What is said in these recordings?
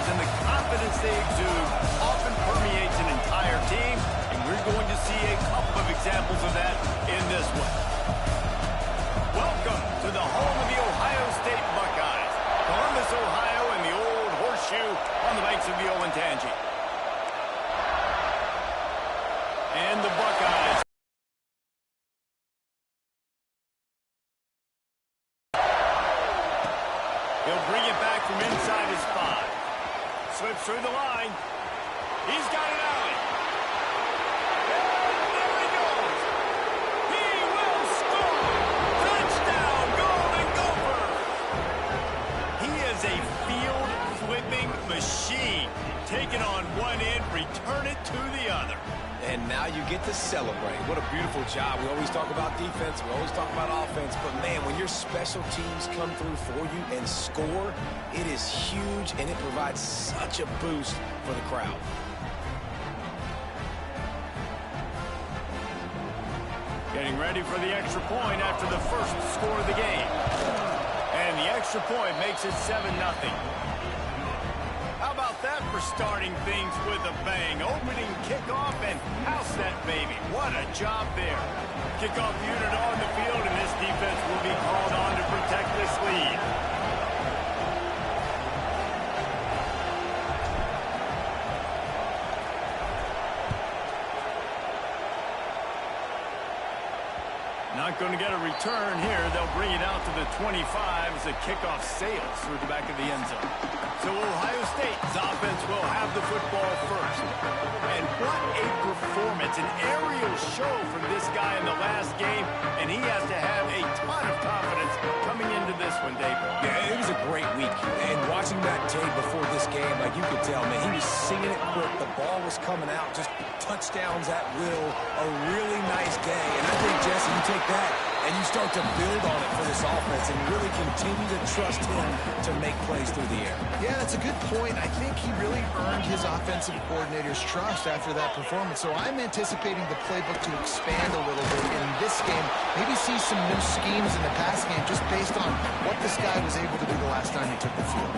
players, and the confidence they exude often permeates an entire team, and we're going to see a couple of examples of that in this one. Welcome to the home of the Ohio State Buckeyes, Columbus, Ohio, and the old horseshoe on the banks of the Olentangy. And the Buckeyes. He'll bring it back from inside his 5. Slips through the line. He's got it out. And there he goes. He will score. Touchdown, Golden Gopher. He is a field-flipping machine. Take it on one end, return it to the other. And now you get to celebrate. What a beautiful job. We always talk about defense. We always talk about offense. But, man, when your special teams come through for you and score, it is huge, and it provides such a boost for the crowd. Getting ready for the extra point after the first score of the game. And the extra point makes it 7-0. How about that for starting things with a bang? Opening kickoff and house that baby. What a job there. Kickoff unit on the field, and this defense will be called on to protect this lead. Not going to get a return here. They'll bring it out to the 25 as the kickoff sails through the back of the end zone. So Ohio State's offense will have the football first. And what a performance, an aerial show from this guy in the last game, and he has to have a ton of confidence coming into this one, Dave. Yeah, it was a great week. And watching that tape before this game, like you could tell, man, he was singing it quick. The ball was coming out, just touchdowns at will. A really nice day. And I think, Jesse, you take that and you start to build on it for this offense and really continue to trust him to make plays through the air. Yeah, that's a good point. I think he really earned his offensive coordinator's trust after that performance. So I'm anticipating the playbook to expand a little bit in this game. Maybe see some new schemes in the pass game just based on what this guy was able to do the last time he took the field.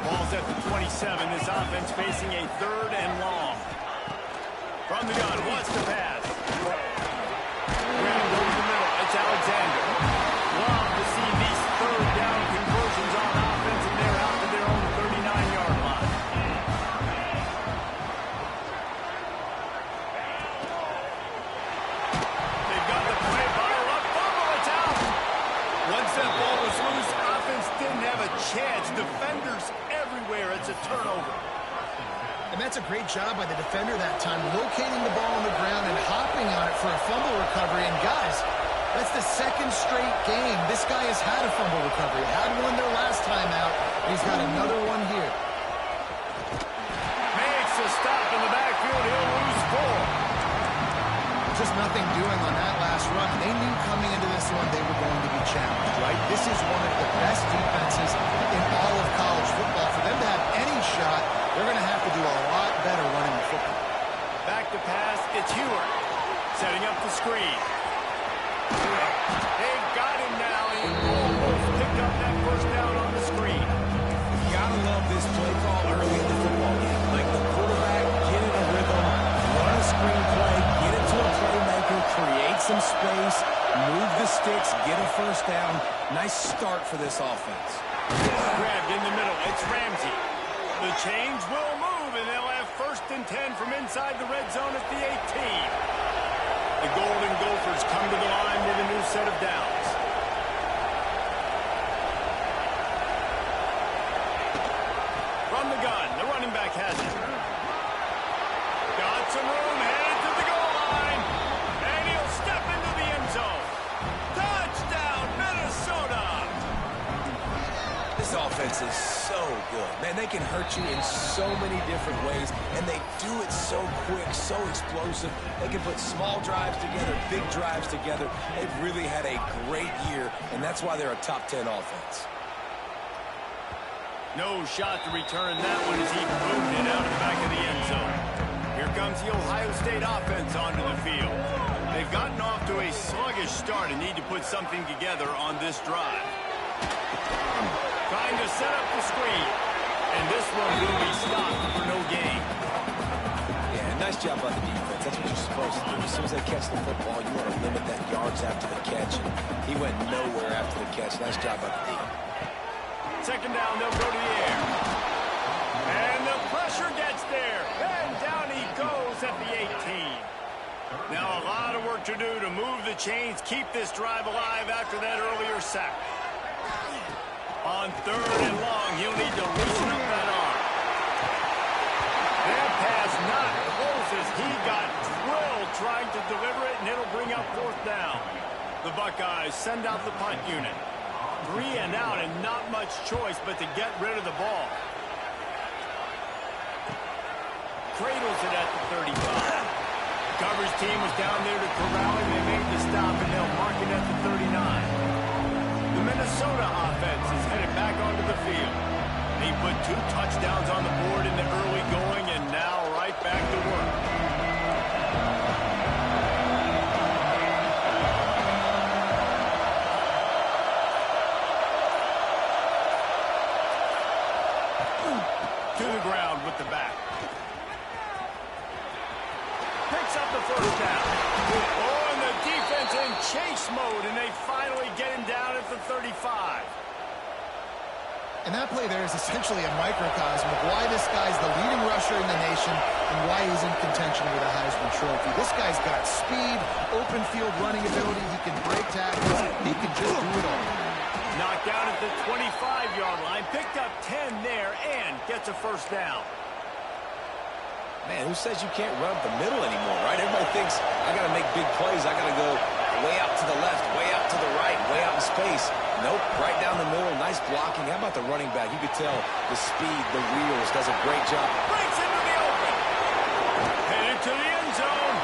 Ball's at the 27. This offense facing a 3rd and long. From the gun, wants to pass. Grab over the middle. It's Alexander. Love to see these 3rd down conversions on offense, and they're out to their own 39-yard line. They've got the play bottle up. Fumble, it's out. Once that ball was loose, offense didn't have a chance. Defenders everywhere. It's a turnover. And that's a great job by the defender that time, locating the ball on the ground and hopping on it for a fumble recovery. And, guys, that's the 2nd straight game. This guy has had a fumble recovery. Had one there last time out. He's got another one here. Makes a stop in the backfield. He'll lose 4. Just nothing doing on that last run. They knew coming into this one they were going to be challenged, right? This is one of the best defenses in all of college football. For them to have any shot, they're going to have to do a lot better running the football. Back to pass, it's Heward. Setting up the screen. They've got him now. He almost picked up that first down on the screen. You gotta love this play call early in the football game. Like the quarterback, get in a rhythm, run a screen play, get it to a playmaker, create some space, move the sticks, get a first down. Nice start for this offense. Grabbed in the middle, it's Ramsey. The change will move, and they'll have 1st and 10 from inside the red zone at the 18. The Golden Gophers come to the line with a new set of downs. From the gun, the running back has it. Got some room, headed to the goal line, and he'll step into the end zone. Touchdown, Minnesota! This offense is so good. Man, they can hurt you in so many different ways, and they do it so quick, so explosive. They can put small drives together, big drives together. They've really had a great year, and that's why they're a top 10 offense. No shot to return that one as he moved it out of the back of the end zone. Here comes the Ohio State offense onto the field. They've gotten off to a sluggish start and need to put something together on this drive. Trying to set up the screen. And this one will be stopped for no gain. Yeah, nice job by the defense. That's what you're supposed to do. As soon as they catch the football, you want to limit that yards after the catch. And he went nowhere after the catch. Nice job by the defense. Second down, they'll go to the air. And the pressure gets there. And down he goes at the 18. Now a lot of work to do to move the chains, keep this drive alive after that earlier sack. On third and long, he'll need to loosen up that arm. That pass not close as he got drilled trying to deliver it, and it'll bring up fourth down. The Buckeyes send out the punt unit. 3 and out and not much choice but to get rid of the ball. Cradles it at the 35. Coverage team was down there to corral him. They made the stop, and they'll mark it at the 39. The Minnesota offense is headed back onto the field. He put 2 touchdowns on the board in the early going, and now right back to work. To the ground with the back. Picks up the first down. Oh, and the defense in chase mode, and they finally get him down at the 35. And that play there is essentially a microcosm of why this guy's the leading rusher in the nation and why he's in contention with a Heisman Trophy. This guy's got speed, open field running ability. He can break tackles. He can just do it all. Knocked down at the 25-yard line. Picked up 10 there and gets a first down. Man, who says you can't run up the middle anymore, right? Everybody thinks, I got to make big plays. I got to go way out to the left, way out to the right, way out in space. Nope, right down the middle. Nice blocking. How about the running back? You could tell the speed, the wheels, does a great job. Breaks into the open. Headed to the end zone.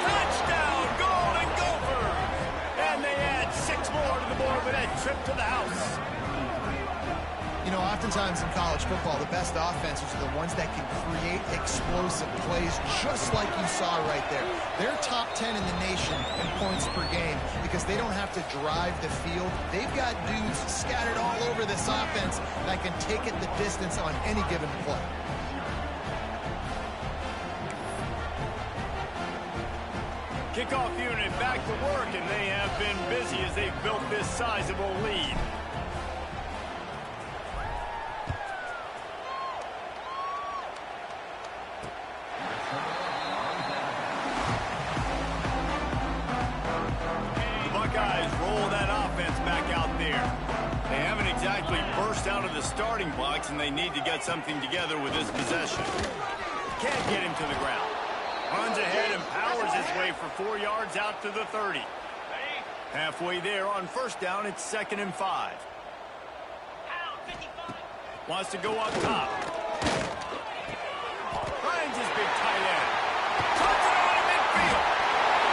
Touchdown, Golden Gophers. And they add 6 more to the board with that trip to the house. You know, oftentimes in college football, the best offenses are the ones that can create explosive plays, just like you saw right there. They're top 10 in the nation in points per game because they don't have to drive the field. They've got dudes scattered all over this offense that can take it the distance on any given play. Kickoff unit back to work, and they have been busy as they've built this sizable lead. Out of the starting blocks, and they need to get something together with this possession. Can't get him to the ground. Runs ahead and powers his way for 4 yards out to the 30. Halfway there on first down, it's 2nd and 5. Wants to go up top. Finds his big tight end. Puts it out of midfield.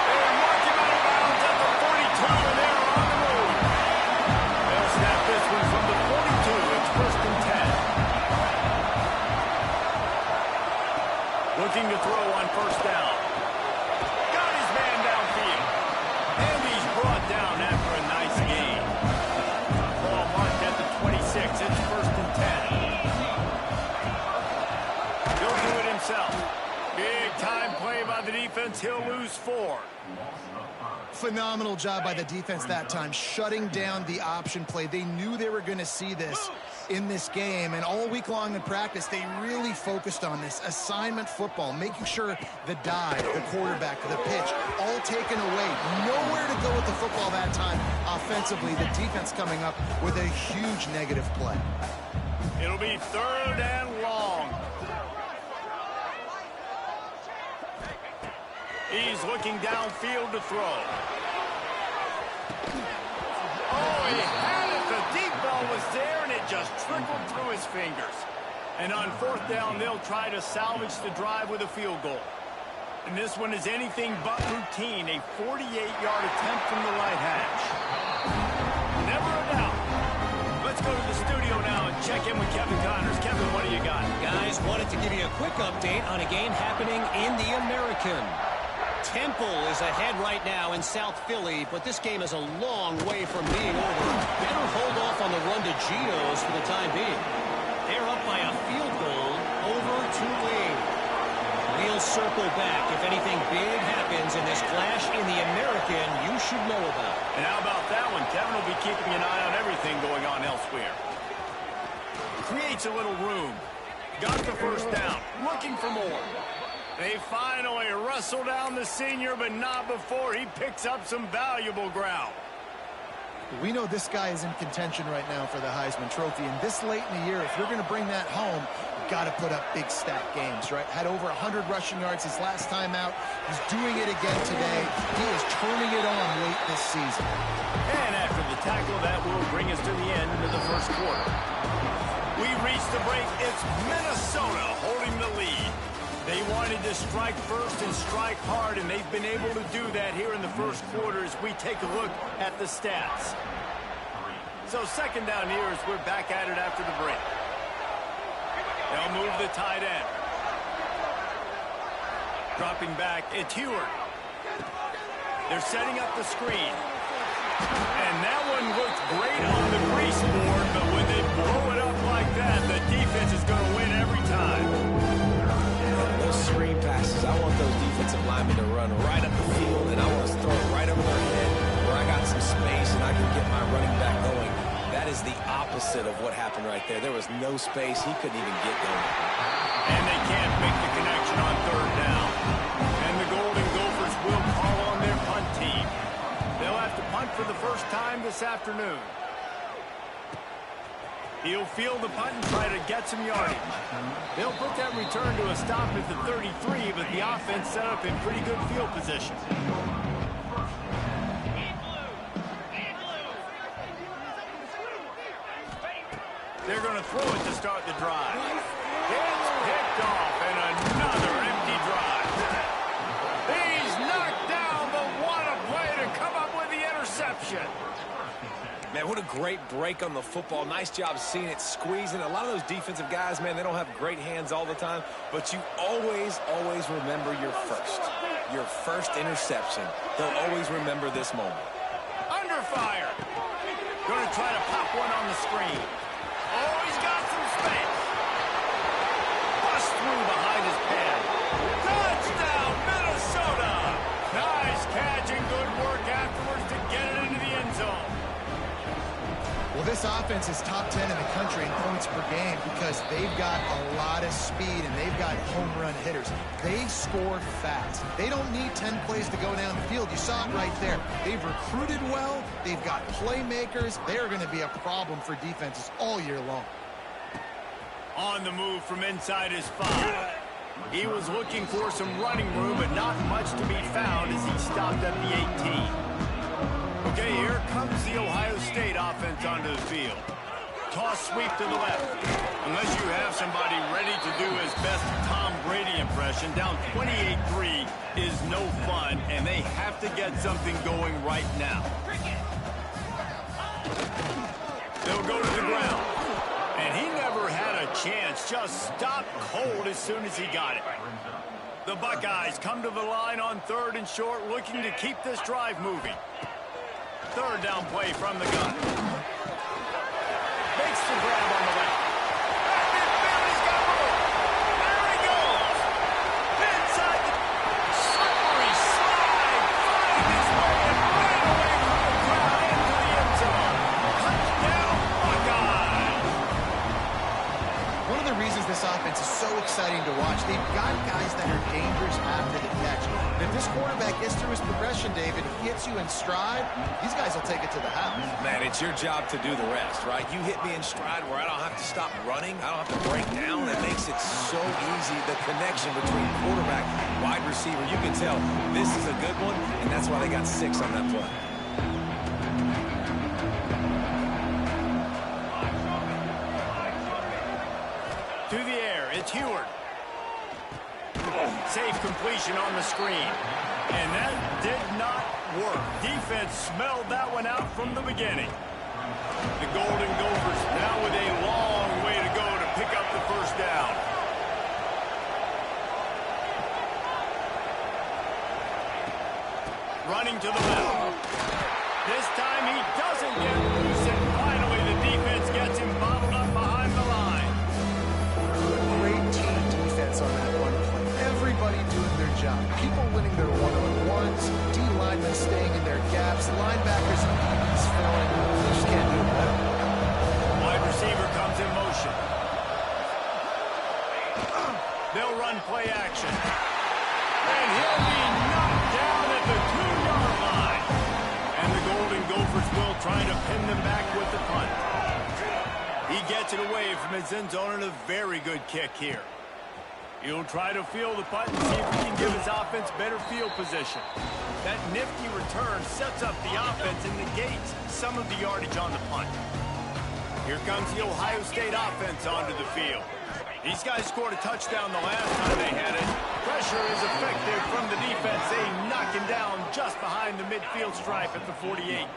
They mark him out of bounds at the 42, and they're on the road. They'll snap this one from the 42. It's 1st and 10. Looking to throw on first down. Got his man downfield. And he's brought down after a nice gain. Ball marked at the 26. It's 1st and 10. He'll do it himself. Big time play by the defense. He'll lose 4. Phenomenal job by the defense that time, shutting down the option play. They knew they were going to see this in this game, and all week long in practice, they really focused on this assignment football, making sure the dive, the quarterback, the pitch, all taken away. Nowhere to go with the football that time offensively. The defense coming up with a huge negative play. It'll be 3rd and long. He's looking downfield to throw. Oh, he had it. The deep ball was there, and it just trickled through his fingers. And on 4th down, they'll try to salvage the drive with a field goal. And this one is anything but routine, a 48-yard attempt from the right hash. Never a doubt. Let's go to the studio now and check in with Kevin Connors. Kevin, what do you got? Guys, wanted to give you a quick update on a game happening in the American. Temple is ahead right now in South Philly, but this game is a long way from being over. Better hold off on the run to Geno's for the time being. They're up by a field lead. We'll circle back. If anything big happens in this clash in the American, you should know about it. And how about that one? Kevin will be keeping an eye on everything going on elsewhere. Creates a little room. Got the first down. Looking for more. They finally wrestle down the senior, but not before he picks up some valuable ground. We know this guy is in contention right now for the Heisman Trophy, and this late in the year, if you're going to bring that home, you've got to put up big stat games, right? Had over 100 rushing yards his last time out. He's doing it again today. He is turning it on late this season. And after the tackle, that will bring us to the end of the first quarter. We reached the break. It's Minnesota holding the lead. They wanted to strike first and strike hard, and they've been able to do that here in the first quarter as we take a look at the stats. So second down here as we're back at it after the break. They'll move the tight end. Dropping back, it's Heward. They're setting up the screen. And that one looked great on the grease board, but when they blow it up like that, the defense is going to win every time. Those screen passes, I want those defensive linemen to run right up the field, and I want to throw it right over their head where I got some space and I can get my running back going. That is the opposite of what happened right there. There was no space. He couldn't even get going. And they can't make the connection on third down. And the Golden Gophers will call on their punt team. They'll have to punt for the first time this afternoon. He'll field the punt and try to get some yardage. They'll put that return to a stop at the 33, but the offense set up in pretty good field position. They're going to throw it to start the drive. It's picked off, and another empty drive. He's knocked down, but what a play to come up with the interception. Man, what a great break on the football. Nice job seeing it squeezing. A lot of those defensive guys, man, they don't have great hands all the time, but you always, always remember your first interception. They'll always remember this moment. Under fire. Going to try to pop one on the screen. Oh, he's got some space. Bust through behind his pad. Touchdown, Minnesota. Nice catch and good work afterwards to get it into the end zone. Well, this offense is top 10 in the country in points per game because they've got a lot of speed and they've got home run hitters. They score fast. They don't need 10 plays to go down the field. You saw it right there. They've recruited well. They've got playmakers. They're going to be a problem for defenses all year long. On the move from inside his 5. He was looking for some running room, but not much to be found as he stopped at the 18. Okay, here comes the Ohio State offense onto the field. Toss sweep to the left. Unless you have somebody ready to do his best Tom Brady impression, down 28-3 is no fun, and they have to get something going right now. They'll go to the ground. And he never had a chance, just stopped cold as soon as he got it. The Buckeyes come to the line on third and short, looking to keep this drive moving. Third down play from the gun. Makes the grab on the left. Back midfield, he's got room. There he goes. Inside the slippery slide. Finding his way and ran away from the crowd into the end zone. Touchdown, Buckeyes. One of the reasons this offense is so exciting to watch, they've got guys that are dangerous after the catch. And if this quarterback gets through his progression, David, he hits you in stride, these guys will take it to the house. Man, it's your job to do the rest, right? You hit me in stride where I don't have to stop running. I don't have to break down. It makes it so easy, the connection between quarterback and wide receiver. You can tell this is a good one, and that's why they got 6 on that play. To the air, it's Heward. Safe completion on the screen. And that did not work. Defense smelled that one out from the beginning. The Golden Gophers now with a long way to go to pick up the first down. Running to the left. This time he doesn't get loose, and finally the defense gets him bottled up behind the line. Great team defense offense on that one play. Everybody doing their job. People winning their one-on-ones, D-linemen staying in their gaps, linebackers and DBs filling. They just can't do it better. Wide receiver comes in motion. They'll run play action. And he'll be knocked down at the 2-yard line. And the Golden Gophers will try to pin them back with the punt. He gets it away from his end zone and a very good kick here. He'll try to field the punt and see if he can give his offense better field position. That nifty return sets up the offense and negates some of the yardage on the punt. Here comes the Ohio State offense onto the field. These guys scored a touchdown the last time they had it. Pressure is effective from the defense. They knock him down just behind the midfield stripe at the 48.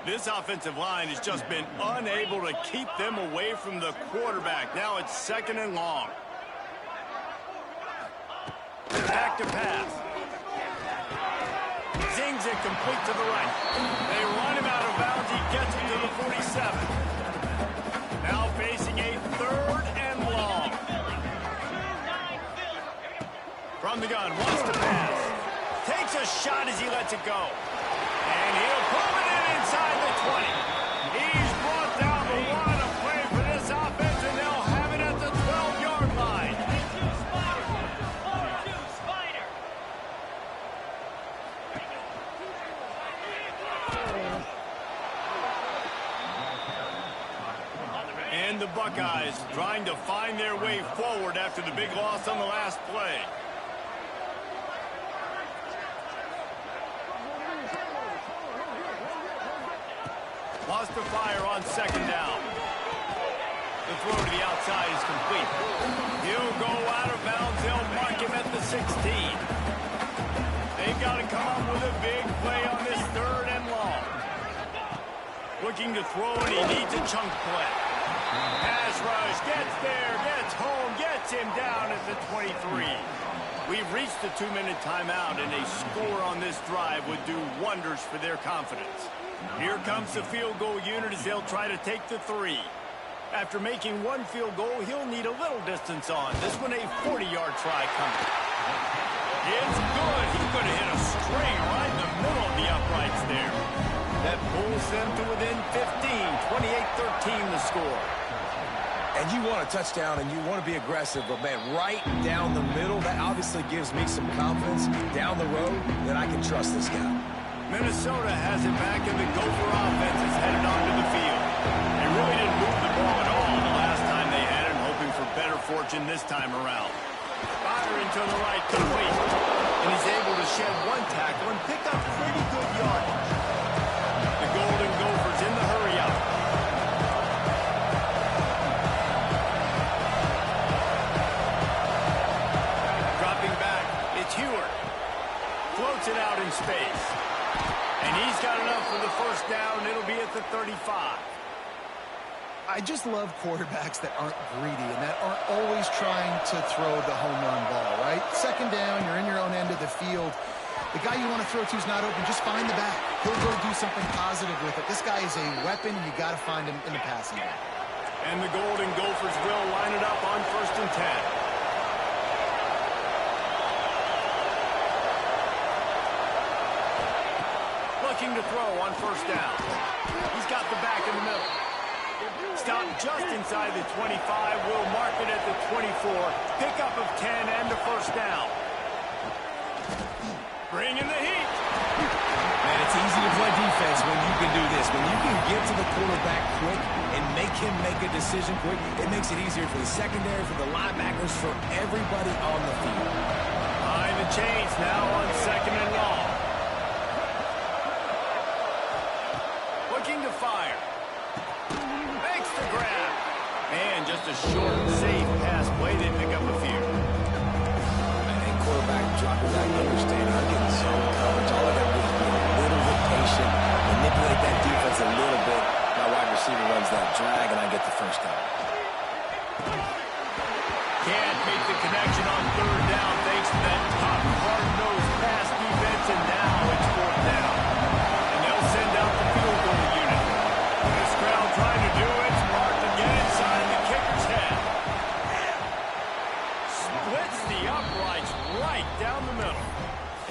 This offensive line has just been unable to keep them away from the quarterback. Now it's 2nd and long. Back to pass. Zings it complete to the right. They run him out of bounds. He gets it to the 47. Now facing a 3rd and long. From the gun, wants to pass. Takes a shot as he lets it go. And he'll pull it in inside the 20. He's brought down the line of play for this offense, and they'll have it at the 12-yard line. And the Buckeyes trying to find their way forward after the big loss on the last play. Lost to fire on 2nd down. The throw to the outside is complete. He'll go out of bounds. They'll mark him at the 16. They've got to come up with a big play on this 3rd and long. Looking to throw, and he needs a chunk play. Pass rush, gets there, gets home, gets him down at the 23. We've reached the 2-minute timeout, and a score on this drive would do wonders for their confidence. Here comes the field goal unit as they'll try to take the 3. After making one field goal, he'll need a little distance on. This one a 40-yard try coming. It's good. He's going to hit a string right in the middle of the uprights there. That pulls them to within 15, 28-13 the score. And you want a touchdown and you want to be aggressive, but man, right down the middle, that obviously gives me some confidence down the road that I can trust this guy. Minnesota has it back, and the Gopher offense is headed onto the field. They really didn't move the ball at all the last time they had it, hoping for better fortune this time around. Firing to the right, complete. And he's able to shed one tackle and pick up pretty good yardage. The Golden Gophers in the hurry-up. Dropping back, it's Heward. Floats it out in space. And he's got enough for the 1st down. It'll be at the 35. I just love quarterbacks that aren't greedy and that aren't always trying to throw the home run ball, right? 2nd down, you're in your own end of the field. The guy you want to throw to is not open. Just find the back. He'll go do something positive with it. This guy is a weapon. You got to find him in the passing game. And the Golden Gophers will line it up on 1st and 10. Looking to throw on 1st down. He's got the back in the middle. Stopped just inside the 25. Will mark it at the 24. Pickup of 10 and the 1st down. Bring in the heat. Man, it's easy to play defense when you can do this. When you can get to the quarterback quick and make him make a decision quick, it makes it easier for the secondary, for the linebackers, for everybody on the field. Behind the chains now on 2nd and long. Looking to fire. Makes the grab. And just a short, safe pass play. They pick up a few. And quarterback dropping back, understand I'm getting zone coverage. All I got to do is be a little bit patient, manipulate that defense a little bit. My wide receiver runs that drag, and I get the 1st down. Can't make the connection on 3rd down thanks to that top hard-nosed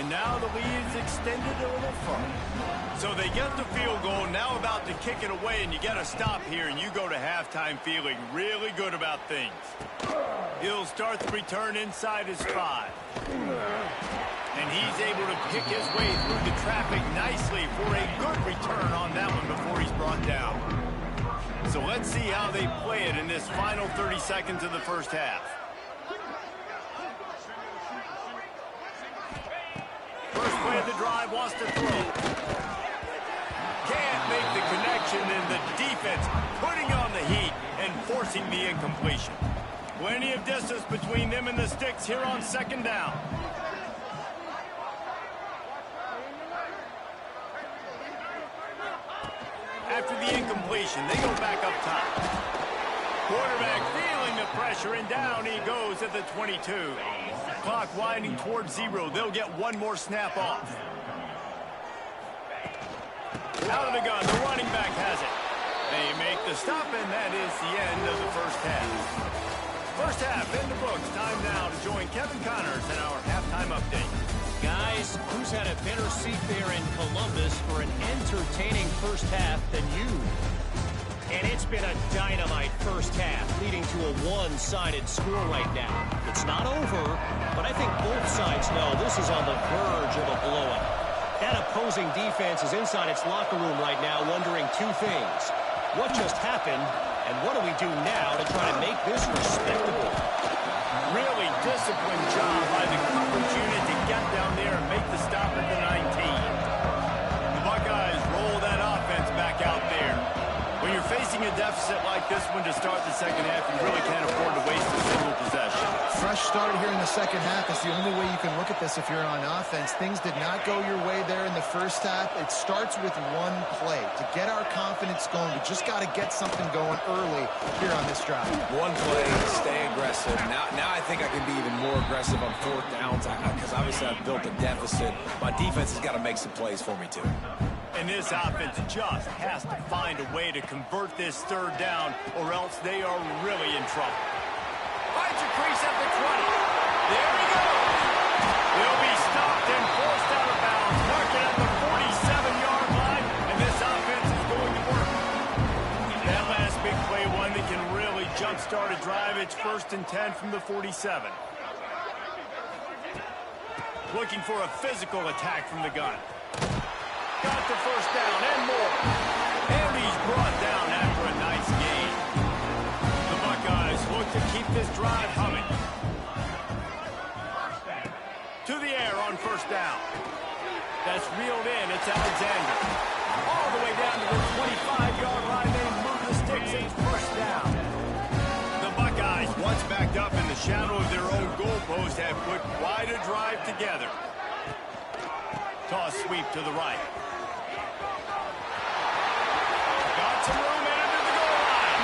And now the lead is extended a little further. So they get the field goal, now about to kick it away, and you get a stop here, and you go to halftime feeling really good about things. He'll start the return inside his 5. And he's able to pick his way through the traffic nicely for a good return on that one before he's brought down. So let's see how they play it in this final 30 seconds of the first half. First play of the drive, wants to throw. Can't make the connection, and the defense putting on the heat and forcing the incompletion. Plenty of distance between them and the sticks here on second down. After the incompletion, they go back up top. Quarterback feeling the pressure, and down he goes at the 22. Clock winding towards 0. They'll get one more snap off. Out of the gun, the running back has it. They make the stop, and that is the end of the first half. First half in the books. Time now to join Kevin Connors in our halftime update. Guys, who's had a better seat there in Columbus for an entertaining first half than you? And it's been a dynamite first half, leading to a one-sided score right now. It's not over, but I think both sides know this is on the verge of a blowout. That opposing defense is inside its locker room right now wondering two things. What just happened, and what do we do now to try to make this respectable? Really disciplined job by the coverage unit to get down there and make the stop at the 19. The Buckeyes roll that offense back out there. When you're facing a deficit like this one to start the second half, you really can't afford to waste a single possession. Fresh start here in the second half. It's the only way you can look at this if you're on offense. Things did not go your way there in the first half. It starts with one play. To get our confidence going, we just got to get something going early here on this drive. One play, stay aggressive. Now I think I can be even more aggressive on fourth downs because obviously I've built a deficit. My defense has got to make some plays for me too. And this offense just has to find a way to convert this third down, or else they are really in trouble. Finds a crease at the 20. There he goes. He'll be stopped and forced out of bounds, marking at the 47-yard line, and this offense is going to work. That last big play, one that can really jumpstart a drive. It's 1st and 10 from the 47. Looking for a physical attack from the gun. Got the first down and more. And he's brought down after a nice gain. The Buckeyes look to keep this drive humming. To the air on first down. That's reeled in. It's Alexander. All the way down to the 25-yard line. They move the sticks. It's first down. The Buckeyes, once backed up in the shadow of their own goalpost, have put quite a drive together. Toss sweep to the right. Got some room and under the goal line.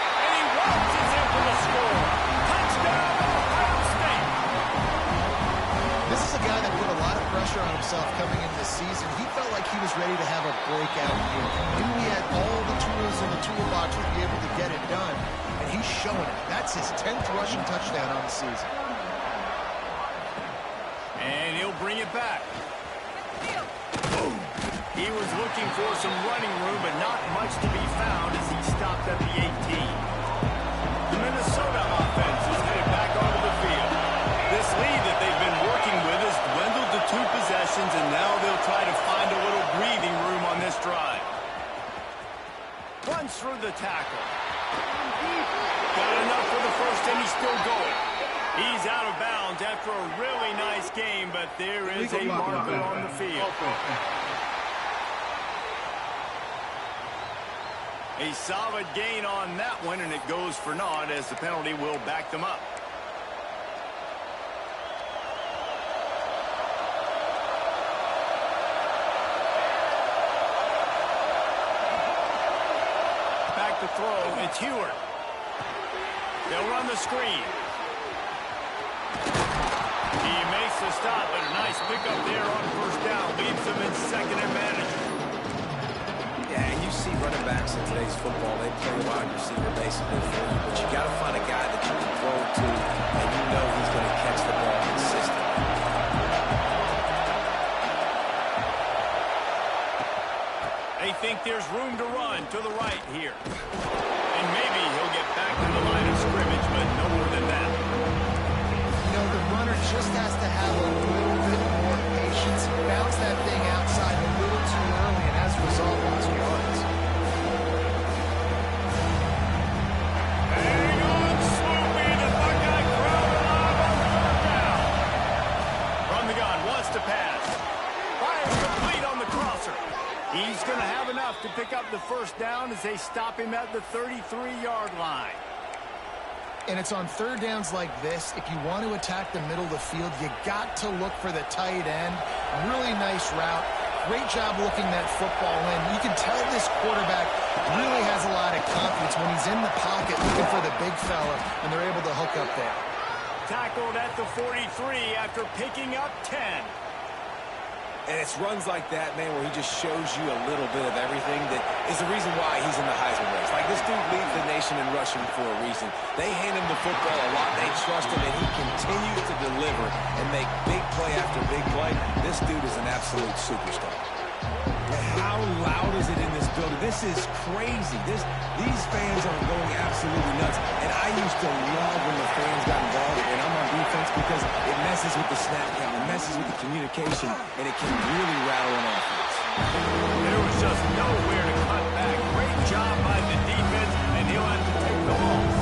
And he waltzes in for the score. Touchdown, Ohio State. This is a guy that put a lot of pressure on himself coming into this season. He felt like he was ready to have a breakout year. He knew he had all the tools in the toolbox to be able to get it done. And he's showing it. That's his 10th rushing touchdown on the season. And he'll bring it back. He was looking for some running room, but not much to be found as he stopped at the 18. The Minnesota offense is headed back onto the field. This lead that they've been working with has dwindled to 2 possessions, and now they'll try to find a little breathing room on this drive. Runs through the tackle. Got enough for the first, and he's still going. He's out of bounds after a really nice game, but there is a marker on the field. A solid gain on that one, and it goes for naught as the penalty will back them up. Back to throw, it's Heward. They'll run the screen. He makes the stop, but a nice pickup there on first down. Leaves them in second and manager. Yeah, and you see running backs in today's football, they play wide receiver basically for you, but you got to find a guy that you can throw to, and you know he's going to catch the ball consistently. think there's room to run to the right here. And maybe he'll get back to the line of scrimmage, but no more than that. You know, the runner just has to have a little bit more patience. He bounced that thing outside a little too early, and as a result, lost yards. Hang on, Sloopy. The Buckeye crowd alive on third down. From the gun, wants to pass. Fires complete on the crosser. He's going to have enough to pick up the first down as they stop him at the 33-yard line. And it's on third downs like this. If you want to attack the middle of the field, you got to look for the tight end. Really nice route. Great job looking that football in. You can tell this quarterback really has a lot of confidence when he's in the pocket looking for the big fella, and they're able to hook up there. Tackled at the 43 after picking up 10. And it's runs like that, man, where he just shows you a little bit of everything that is the reason why he's in the Heisman race. Like, this dude leads the nation in rushing for a reason. They hand him the football a lot. They trust him, and he continues to deliver and make big play after big play. This dude is an absolute superstar. And how loud is it in this building? This is crazy. These fans are going absolutely nuts. And I used to love when the fans got involved, and I'm on defense because it messes with the snap count, it messes with the communication, and it can really rattle an offense. There was just nowhere to cut back. Great job by the defense, and he'll have to take the loss.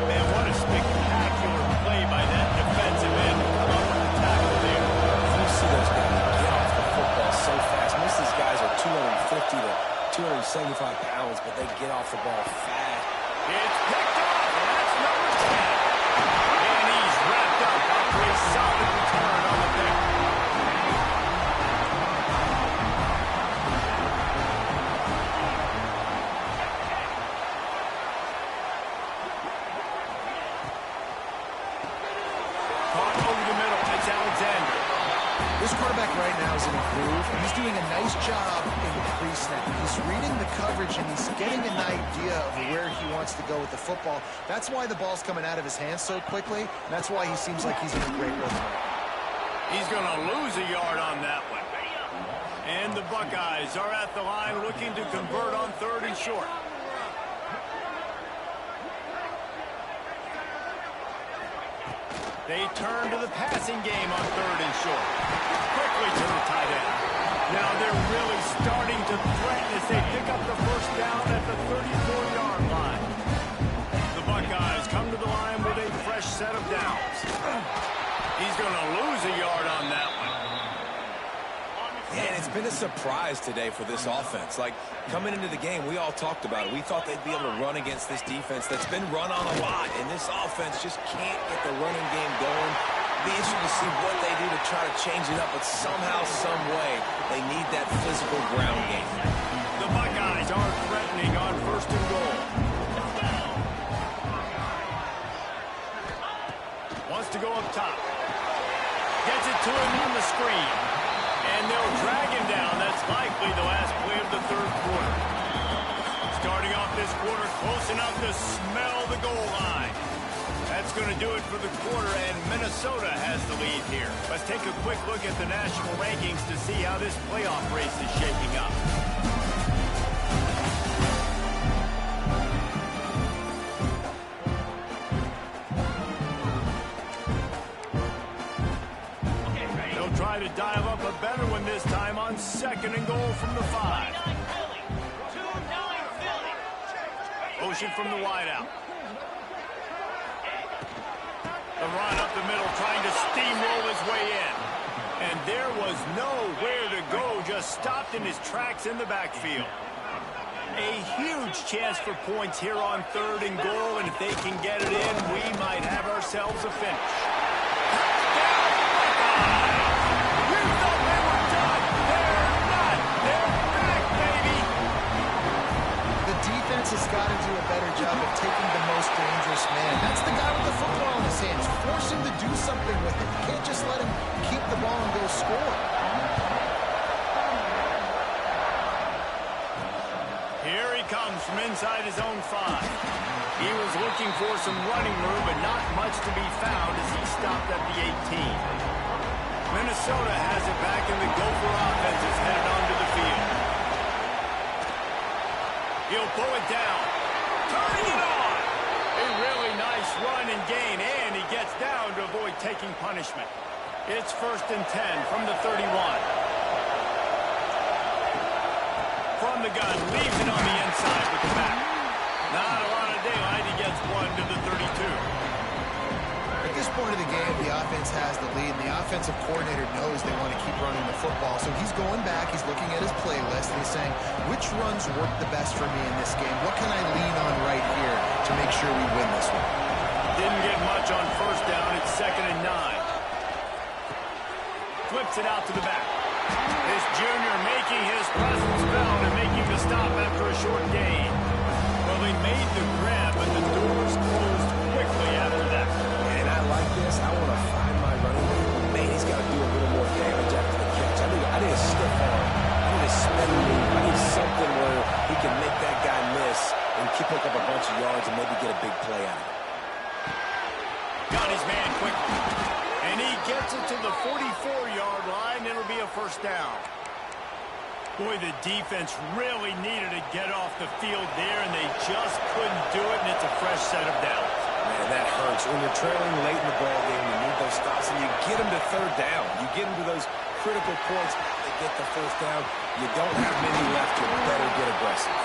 Man, what a spectacular play by that defensive end to come up with the tackle there. You see those guys get off the football so fast. Most of these guys are 250 to 275 pounds, but they get off the ball fast. It's picked off, and that's number 10. And he's wrapped up after a solid return on the pick. Caught over the middle. It's Alexander. This quarterback right now is in a groove, and he's doing a nice job in pre-snap. He's reading the coverage, and he's getting an idea of where he wants to go with the football. That's why the ball's coming out of his hands so quickly, and that's why he seems like he's in a great rhythm. He's going to lose a yard on that one. And the Buckeyes are at the line looking to convert on third and short. They turn to the passing game on third and short. Quickly to the tight end. Now they're really starting to threaten as they pick up the first down at the 34-yard line. The Buckeyes come to the line with a fresh set of downs. He's going to lose a yard on that one. And it's been a surprise today for this offense. Like, coming into the game, we all talked about it. We thought they'd be able to run against this defense that's been run on a lot, and this offense just can't get the running game going. Be interesting to see what they do to try to change it up, but somehow, some way, they need that physical ground game. The Buckeyes are threatening on first and goal. Wants to go up top. Gets it to him on the screen. And they'll drag him down. That's likely the last play of the third quarter. Starting off this quarter close enough to smell the goal line. That's going to do it for the quarter, and Minnesota has the lead here. Let's take a quick look at the national rankings to see how this playoff race is shaping up. Try to dial up a better one this time on second and goal from the 5. Motion from the wideout. The run up the middle, trying to steamroll his way in. And there was nowhere to go, just stopped in his tracks in the backfield. A huge chance for points here on third and goal, and if they can get it in, we might have ourselves a finish. Has got to do a better job of taking the most dangerous man. That's the guy with the football in his hands. Force him to do something with it. You can't just let him keep the ball and go score. Here he comes from inside his own 5. He was looking for some running room, but not much to be found as he stopped at the 18. Minnesota has it back, and the Gopher offense is headed onto the field. He'll pull it down. Turning it on. A really nice run and gain, and he gets down to avoid taking punishment. It's 1st and 10 from the 31. From the gun, leaves it on the inside with the back. Not a lot of daylight. He gets one to the 32. At this point of the game, the offense has the lead, and the offensive coordinator knows they want to keep running the football. So he's going back, he's looking at his playlist, and he's saying, which runs work the best for me in this game? What can I lean on right here to make sure we win this one? Didn't get much on 1st down. It's 2nd and 9. Flips it out to the back. This junior making his presence felt and making the stop after a short gain. Well, he made the grab, but the doors closed quickly after that. And I like this. I want to find my running back. Man, he's got to do a little more damage after the catch. I need a stiff arm. I need a spin move. I need something where he can make that guy miss and pick up a bunch of yards and maybe get a big play out of it. Got his man quickly. And he gets it to the 44-yard line. It'll be a 1st down. Boy, the defense really needed to get off the field there, and they just couldn't do it, and it's a fresh set of downs. Man, that hurts. When you're trailing late in the ballgame, you need those stops, and you get them to 3rd down. You get them to those critical points. They get the 1st down. You don't have many left. You better get aggressive.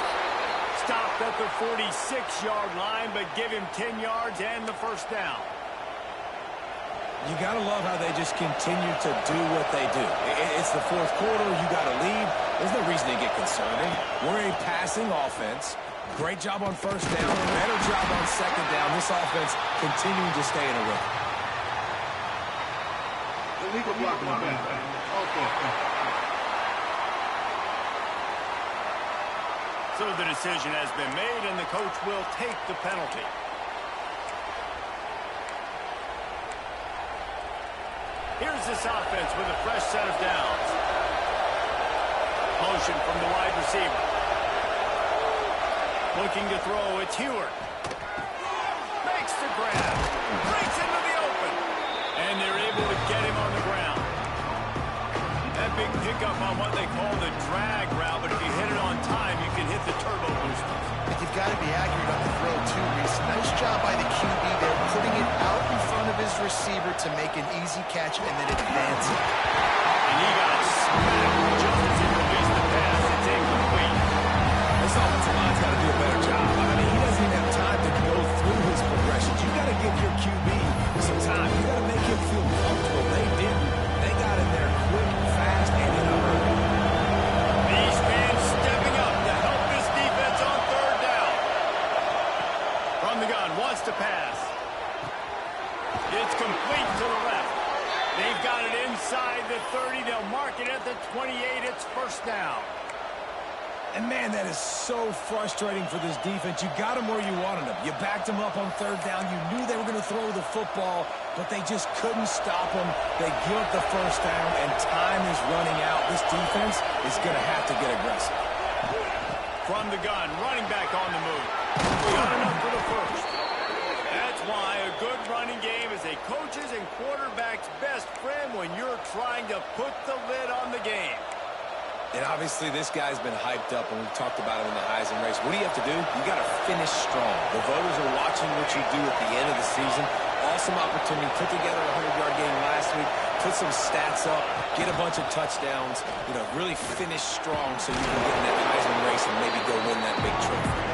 Stopped at the 46-yard line, but give him 10 yards and the 1st down. You got to love how they just continue to do what they do. It's the 4th quarter. You got to lead. There's no reason to get concerned. We're a passing offense. Great job on 1st down. Better job on 2nd down. This offense continuing to stay in a rhythm. Illegal blocking on that. So the decision has been made, and the coach will take the penalty. Here's this offense with a fresh set of downs. Motion from the wide receiver. Looking to throw, it's Heward. Makes the grab. Breaks into the open. And they're able to get him on the ground. That big pickup on what they call the drag route, but if you hit it on time, you can hit the turbo boosters. But you've got to be accurate on the throw, too, Reese. Nice job by the QB there, putting it out in front of his receiver to make an easy catch and then advance it. And he got smacked just as he released the pass. It's incomplete. This offensive line's got to do a better job. I mean, he doesn't even have time to go through his progressions. You got to give your QB some time. You got to make him feel comfortable. They didn't. They got in there quick, fast, and in a hurry. These fans stepping up to help this defense on 3rd down. From the gun, wants to pass. It's complete to the left. They've got it inside the 30. They'll mark it at the 28. It's 1st down. And, man, that is so frustrating for this defense. You got them where you wanted them. You backed them up on 3rd down. You knew they were going to throw the football, but they just couldn't stop them. They give up the 1st down, and time is running out. This defense is going to have to get aggressive. From the gun, running back on the move. Got enough for the 1st. That's why a good running game is a coach's and quarterback's best friend when you're trying to put the lid on the game. And obviously this guy's been hyped up, and we've talked about him in the Heisman race. What do you have to do? You got to finish strong. The voters are watching what you do at the end of the season. Awesome opportunity. Put together a 100-yard game last week. Put some stats up. Get a bunch of touchdowns. You know, really finish strong so you can get in that Heisman race and maybe go win that big trophy.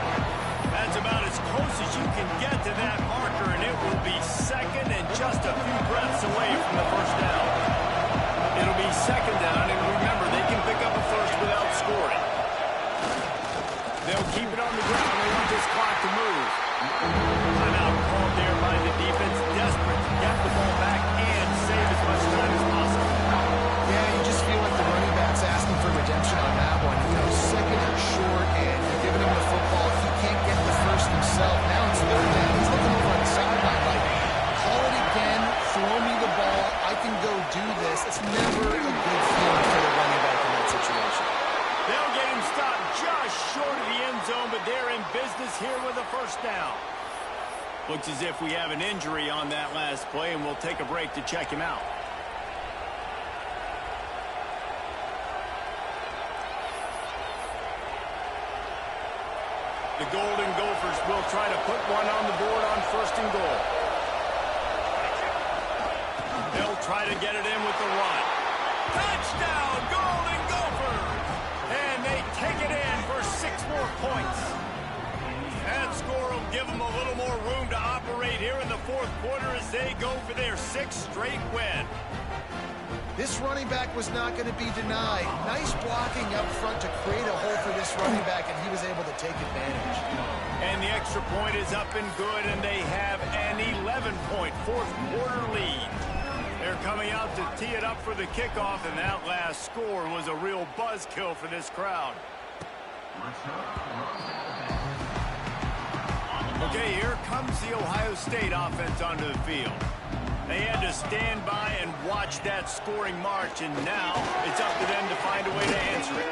That's about as close as you can get to that marker, and it will be 2nd and just a few breaths away from the 1st down. It'll be 2nd down, and remember, they can pick up a 1st without scoring. They'll keep it on the ground. They want this clock to move. Timeout called there by the defense, desperate to get the ball back and save as much time as possible. Yeah, you just feel like the running back's asking for redemption on that one. You know, 2nd and short, and you're giving him the football. If he can't get the 1st himself, now it's 3rd down. He's looking over on the sideline like, call it again, throw me the ball, I can go do this. It's never a good feeling for the running back in that situation. They'll get him stopped just short of the end zone, but they're in business here with a 1st down. Looks as if we have an injury on that last play, and we'll take a break to check him out. The Golden Gophers will try to put one on the board on 1st and goal. They'll try to get it in with the run. Touchdown, Golden Gophers! And they take it in for 6 more points. That score will give them a little more room to operate here in the 4th quarter as they go for their 6th straight win. This running back was not going to be denied. Nice blocking up front to create a hole for this running back, and he was able to take advantage. And the extra point is up and good, and they have an 11-point 4th quarter lead. They're coming out to tee it up for the kickoff, and that last score was a real buzzkill for this crowd. Okay, here comes the Ohio State offense onto the field. They had to stand by and watch that scoring march, and now it's up to them to find a way to answer it.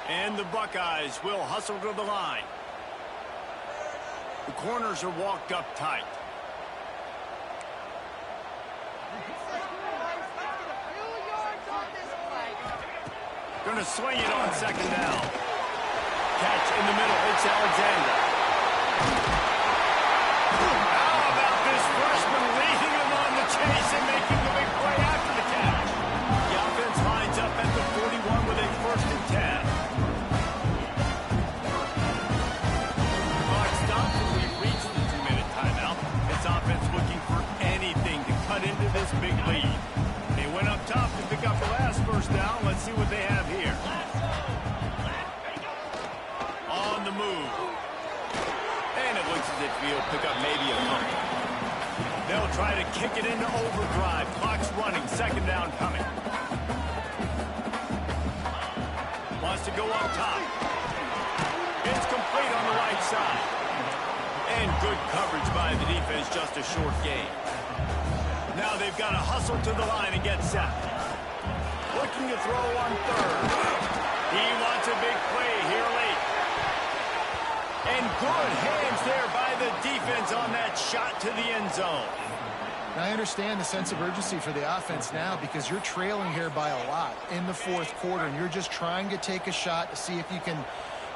And the Buckeyes will hustle to the line. The corners are walked up tight. Going to swing it on 2nd down. Catch in the middle. It's Alexander. How about this freshman leading him on the chase and making the big play after the catch? The offense lines up at the 41 with a 1st and 10. Clock stops and we reach the 2-minute timeout. This offense looking for anything to cut into this big lead. They went up top to pick up the last 1st down. Let's see what they have here. On the move. And it looks as if he'll pick up maybe a punt. They'll try to kick it into overdrive. Clock's running. 2nd down coming. Wants to go up top. It's complete on the right side. And good coverage by the defense. Just a short gain. Now they've got to hustle to the line and get set. Looking to throw on 3rd. He wants a big play here late. And good hands there by the defense on that shot to the end zone. Now, I understand the sense of urgency for the offense now because you're trailing here by a lot in the 4th quarter, and you're just trying to take a shot to see if you can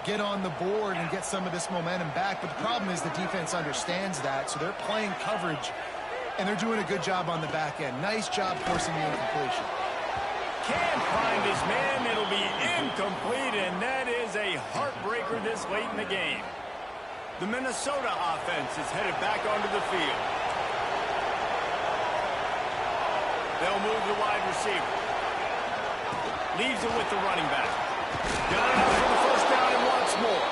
get on the board and get some of this momentum back. But the problem is the defense understands that, so they're playing coverage, and they're doing a good job on the back end. Nice job forcing the incompletion. Can't find his man. It'll be incomplete, and that is a heartbreaker this late in the game. The Minnesota offense is headed back onto the field. They'll move the wide receiver. Leaves it with the running back. Got enough for the 1st down and wants more.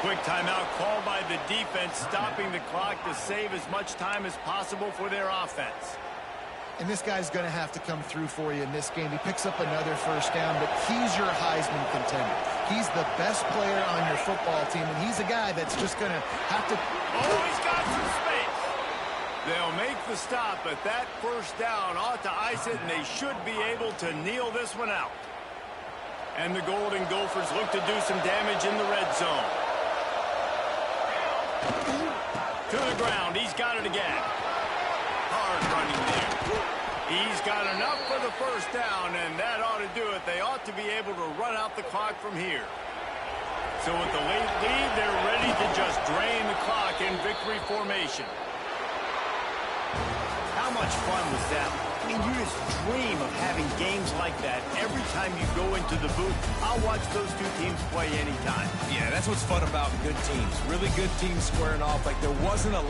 Quick timeout called by the defense, stopping the clock to save as much time as possible for their offense. And this guy's going to have to come through for you in this game. He picks up another 1st down, but he's your Heisman contender. He's the best player on your football team, and he's a guy that's just going to have to... Oh, he's got some space. They'll make the stop, but that 1st down ought to ice it, and they should be able to kneel this one out. And the Golden Gophers look to do some damage in the red zone. To the ground. He's got it again. Hard running there. He's got enough for the 1st down, and that ought to do it. They ought to be able to run out the clock from here. So with the late lead, they're ready to just drain the clock in victory formation. How much fun was that? I mean, you just dream of having games like that every time you go into the booth. I'll watch those 2 teams play anytime. Yeah, that's what's fun about good teams. Really good teams squaring off. Like, there wasn't a